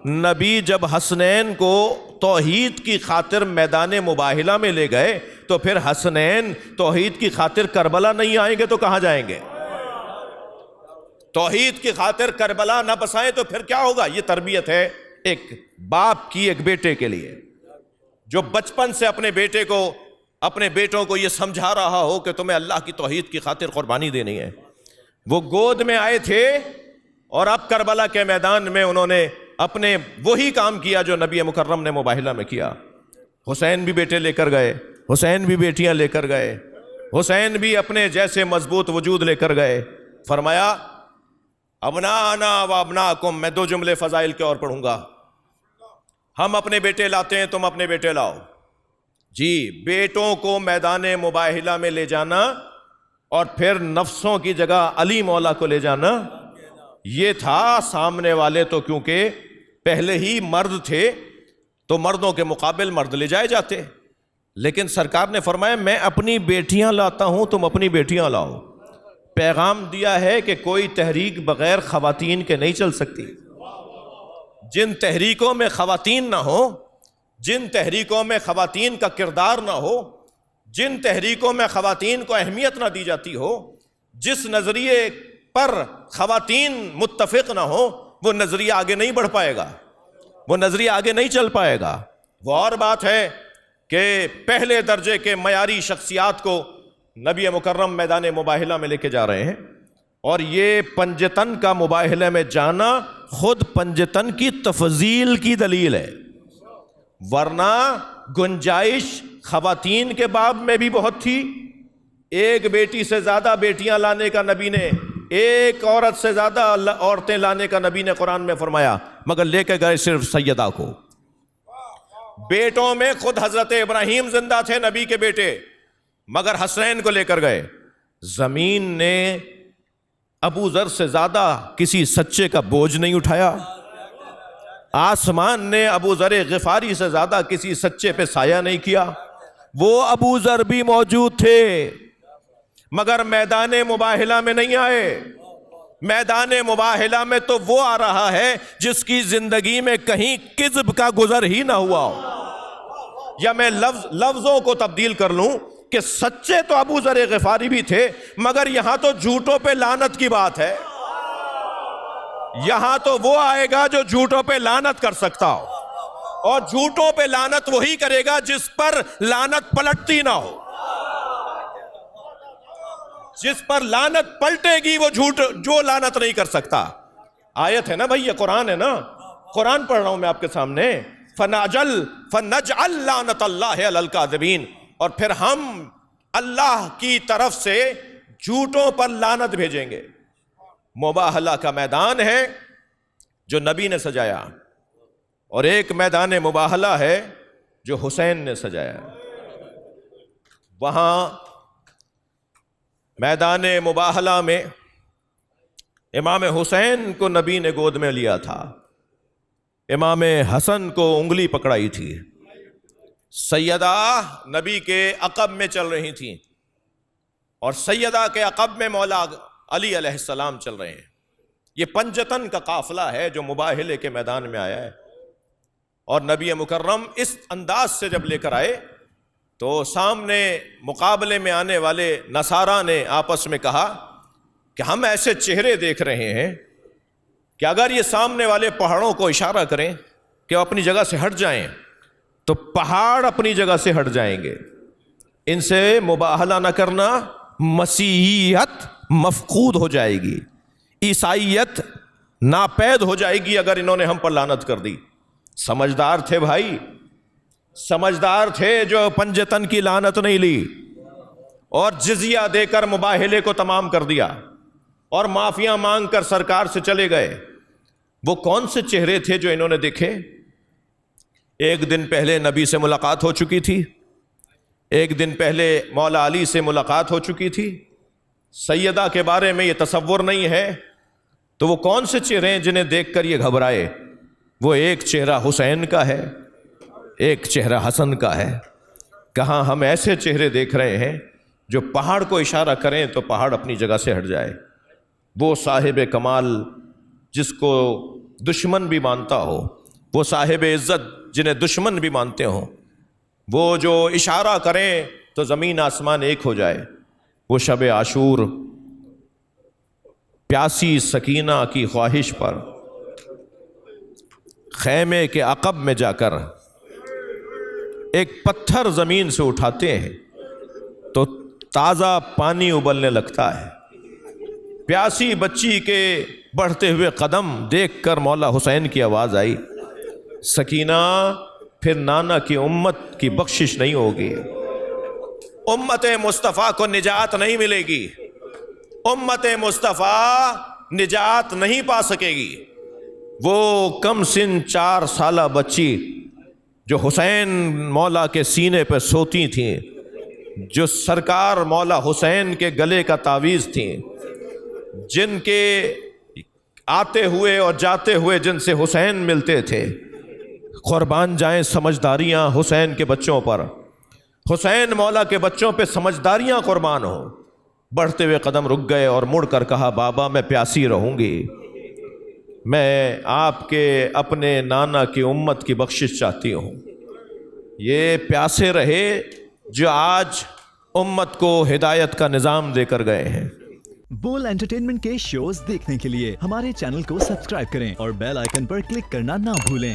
نبی جب حسنین کو توحید کی خاطر میدان مباہلہ میں لے گئے تو پھر حسنین توحید کی خاطر کربلا نہیں آئیں گے تو کہاں جائیں گے؟ توحید کی خاطر کربلا نہ بسائیں تو پھر کیا ہوگا؟ یہ تربیت ہے ایک باپ کی ایک بیٹے کے لیے، جو بچپن سے اپنے بیٹوں کو یہ سمجھا رہا ہو کہ تمہیں اللہ کی توحید کی خاطر قربانی دینی ہے۔ وہ گود میں آئے تھے اور اب کربلا کے میدان میں انہوں نے اپنے وہی کام کیا جو نبی مکرم نے مباہلہ میں کیا۔ حسین بھی بیٹے لے کر گئے، حسین بھی بیٹیاں لے کر گئے، حسین بھی اپنے جیسے مضبوط وجود لے کر گئے۔ فرمایا ابناءنا و ابناءکم، میں 2 جملے فضائل کے اور پڑھوں گا۔ ہم اپنے بیٹے لاتے ہیں، تم اپنے بیٹے لاؤ۔ جی، بیٹوں کو میدان مباہلہ میں لے جانا اور پھر نفسوں کی جگہ علی مولا کو لے جانا، یہ تھا سامنے والے تو کیونکہ پہلے ہی مرد تھے تو مردوں کے مقابل مرد لے جائے جاتے، لیکن سرکار نے فرمایا میں اپنی بیٹیاں لاتا ہوں، تم اپنی بیٹیاں لاؤ۔ پیغام دیا ہے کہ کوئی تحریک بغیر خواتین کے نہیں چل سکتی۔ جن تحریکوں میں خواتین نہ ہو، جن تحریکوں میں خواتین کا کردار نہ ہو، جن تحریکوں میں خواتین کو اہمیت نہ دی جاتی ہو، جس نظریے پر خواتین متفق نہ ہو، وہ نظریہ آگے نہیں بڑھ پائے گا، وہ نظریہ آگے نہیں چل پائے گا۔ وہ اور بات ہے کہ پہلے درجے کے معیاری شخصیات کو نبی مکرم میدان مباہلہ میں لے کے جا رہے ہیں، اور یہ پنجتن کا مباہلہ میں جانا خود پنجتن کی تفضیل کی دلیل ہے، ورنہ گنجائش خواتین کے باب میں بھی بہت تھی۔ ایک بیٹی سے زیادہ بیٹیاں لانے کا نبی نے، ایک عورت سے زیادہ عورتیں لانے کا نبی نے قرآن میں فرمایا، مگر لے کے گئے صرف سیدہ کو۔ بیٹوں میں خود حضرت ابراہیم زندہ تھے نبی کے بیٹے، مگر حسنین کو لے کر گئے۔ زمین نے ابو ذر سے زیادہ کسی سچے کا بوجھ نہیں اٹھایا، آسمان نے ابو ذر غفاری سے زیادہ کسی سچے پہ سایہ نہیں کیا۔ وہ ابو ذر بھی موجود تھے مگر میدان مباہلہ میں نہیں آئے۔ میدان مباہلہ میں تو وہ آ رہا ہے جس کی زندگی میں کہیں کذب کا گزر ہی نہ ہوا ہو، یا میں لفظوں کو تبدیل کر لوں کہ سچے تو ابو ذر غفاری بھی تھے، مگر یہاں تو جھوٹوں پہ لعنت کی بات ہے۔ یہاں تو وہ آئے گا جو جھوٹوں پہ لعنت کر سکتا ہو، اور جھوٹوں پہ لعنت وہی کرے گا جس پر لعنت پلٹتی نہ ہو۔ جس پر لعنت پلٹے گی وہ جو لعنت نہیں کر سکتا۔ آیت ہے نا بھائی، یہ قرآن ہے نا، قرآن پڑھ رہا ہوں میں آپ کے سامنے۔ فَنَجْعَلْ لَعْنَتَ اللَّهِ عَلَى الْكَاذِبِينَ، اور پھر ہم اللہ کی طرف سے جھوٹوں پر لعنت بھیجیں گے۔ مباہلہ کا میدان ہے جو نبی نے سجایا، اور ایک میدان مباہلہ ہے جو حسین نے سجایا۔ وہاں میدان مباہلہ میں امام حسین کو نبی نے گود میں لیا تھا، امام حسن کو انگلی پکڑائی تھی، سیدہ نبی کے عقب میں چل رہی تھیں، اور سیدہ کے عقب میں مولا علی علیہ السلام چل رہے ہیں۔ یہ پنجتن کا قافلہ ہے جو مباہلے کے میدان میں آیا ہے، اور نبی مکرم اس انداز سے جب لے کر آئے تو سامنے مقابلے میں آنے والے نصارہ نے آپس میں کہا کہ ہم ایسے چہرے دیکھ رہے ہیں کہ اگر یہ سامنے والے پہاڑوں کو اشارہ کریں کہ وہ اپنی جگہ سے ہٹ جائیں تو پہاڑ اپنی جگہ سے ہٹ جائیں گے۔ ان سے مباہلہ نہ کرنا، مسیحیت مفقود ہو جائے گی، عیسائیت ناپید ہو جائے گی اگر انہوں نے ہم پر لعنت کر دی۔ سمجھدار تھے بھائی، سمجھدار تھے جو پنجتن کی لعنت نہیں لی، اور جزیہ دے کر مباہلے کو تمام کر دیا، اور معافیاں مانگ کر سرکار سے چلے گئے۔ وہ کون سے چہرے تھے جو انہوں نے دیکھے؟ ایک دن پہلے نبی سے ملاقات ہو چکی تھی، ایک دن پہلے مولا علی سے ملاقات ہو چکی تھی، سیدہ کے بارے میں یہ تصور نہیں ہے، تو وہ کون سے چہرے ہیں جنہیں دیکھ کر یہ گھبرائے؟ وہ ایک چہرہ حسین کا ہے، ایک چہرہ حسن کا ہے۔ کہاں ہم ایسے چہرے دیکھ رہے ہیں جو پہاڑ کو اشارہ کریں تو پہاڑ اپنی جگہ سے ہٹ جائے۔ وہ صاحب کمال جس کو دشمن بھی مانتا ہو، وہ صاحب عزت جنہیں دشمن بھی مانتے ہوں، وہ جو اشارہ کریں تو زمین آسمان ایک ہو جائے، وہ شب عاشور پیاسی سکینہ کی خواہش پر خیمے کے عقب میں جا کر ایک پتھر زمین سے اٹھاتے ہیں تو تازہ پانی ابلنے لگتا ہے۔ پیاسی بچی کے بڑھتے ہوئے قدم دیکھ کر مولا حسین کی آواز آئی، سکینہ پھر نانا کی امت کی بخشش نہیں ہوگی، امت مصطفیٰ کو نجات نہیں ملے گی، امت مصطفیٰ نجات نہیں پا سکے گی۔ وہ کم سن 4 سالہ بچی جو حسین مولا کے سینے پہ سوتی تھیں، جو سرکار مولا حسین کے گلے کا تعویذ تھیں، جن کے آتے ہوئے اور جاتے ہوئے جن سے حسین ملتے تھے، قربان جائیں سمجھداریاں حسین کے بچوں پر، حسین مولا کے بچوں پہ سمجھداریاں قربان ہوں۔ بڑھتے ہوئے قدم رک گئے اور مڑ کر کہا، بابا میں پیاسی رہوں گی، میں آپ کے اپنے نانا کی امت کی بخشش چاہتی ہوں۔ یہ پیاسے رہے جو آج امت کو ہدایت کا نظام دے کر گئے ہیں۔ بول انٹرٹینمنٹ کے شوز دیکھنے کے لیے ہمارے چینل کو سبسکرائب کریں اور بیل آئیکن پر کلک کرنا نہ بھولیں۔